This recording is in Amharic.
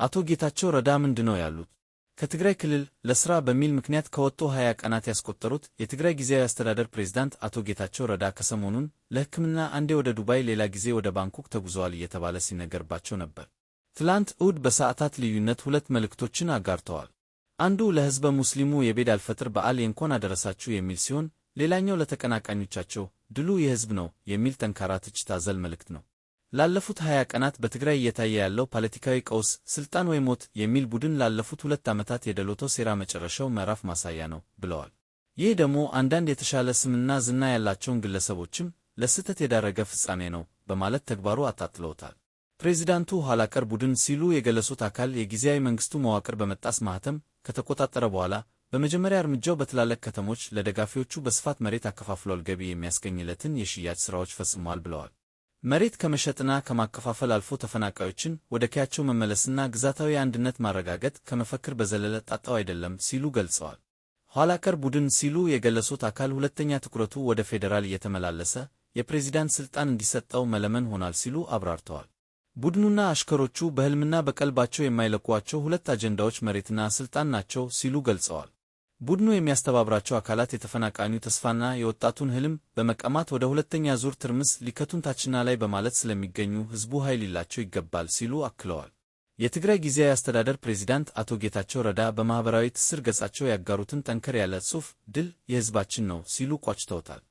አቶ ጌታቸው ረዳ ምንድነው ያሉት? ከትግራይ ክልል ለሥራ በሚል ምክንያት ከወጡ 20 ቀናት ያስቆጠሩት የትግራይ ጊዜያዊ አስተዳደር ፕሬዝዳንት አቶ ጌታቸው ረዳ ከሰሞኑን ለሕክምና አንዴ ወደ ዱባይ ሌላ ጊዜ ወደ ባንኮክ ተጉዘዋል እየተባለ ሲነገርባቸው ነበር። ትላንት እሁድ በሰዓታት ልዩነት ሁለት መልእክቶችን አጋርተዋል። አንዱ ለሕዝበ ሙስሊሙ የኢድ አልፈጥር በዓል የእንኳን አደረሳችሁ የሚል ሲሆን፣ ሌላኛው ለተቀናቃኞቻቸው ድሉ የሕዝብ ነው የሚል ጠንካራ ትችት አዘል መልእክት ነው። ላለፉት 20 ቀናት በትግራይ እየታየ ያለው ፖለቲካዊ ቀውስ ስልጣን ወይ ሞት የሚል ቡድን ላለፉት 2 ዓመታት የደሎቶ ሴራ መጨረሻው ምዕራፍ ማሳያ ነው ብለዋል። ይህ ደግሞ አንዳንድ የተሻለ ስምና ዝና ያላቸውን ግለሰቦችም ለስህተት የዳረገ ፍጻሜ ነው በማለት ተግባሩ አጣጥለውታል። ፕሬዚዳንቱ ኋላቀር ቡድን ሲሉ የገለጹት አካል የጊዜያዊ መንግስቱ መዋቅር በመጣስ ማህተም ከተቆጣጠረ በኋላ በመጀመሪያ እርምጃው በትላልቅ ከተሞች ለደጋፊዎቹ በስፋት መሬት አከፋፍሏል፣ ገቢ የሚያስገኝለትን የሽያጭ ሥራዎች ፈጽሟል ብለዋል። መሬት ከመሸጥና ከማከፋፈል አልፎ ተፈናቃዮችን ወደ ቀያቸው መመለስና ግዛታዊ አንድነት ማረጋገጥ ከመፈክር በዘለለ ጣጣው አይደለም ሲሉ ገልጸዋል። ኋላቀር ቡድን ሲሉ የገለጹት አካል ሁለተኛ ትኩረቱ ወደ ፌዴራል እየተመላለሰ የፕሬዝዳንት ሥልጣን እንዲሰጠው መለመን ሆኗል ሲሉ አብራርተዋል። ቡድኑና አሽከሮቹ በሕልምና በቀልባቸው የማይለቋቸው ሁለት አጀንዳዎች መሬትና ሥልጣን ናቸው ሲሉ ገልጸዋል። ቡድኑ የሚያስተባብራቸው አካላት የተፈናቃኙ ተስፋና የወጣቱን ሕልም በመቀማት ወደ ሁለተኛ ዙር ትርምስ ሊከቱን ታችና ላይ በማለት ስለሚገኙ ሕዝቡ ኃይል ሊላቸው ይገባል ሲሉ አክለዋል። የትግራይ ጊዜያዊ አስተዳደር ፕሬዝዳንት አቶ ጌታቸው ረዳ በማኅበራዊ ትስስር ገጻቸው ያጋሩትን ጠንከር ያለ ጽሑፍ ድል የሕዝባችን ነው ሲሉ ቋጭተውታል።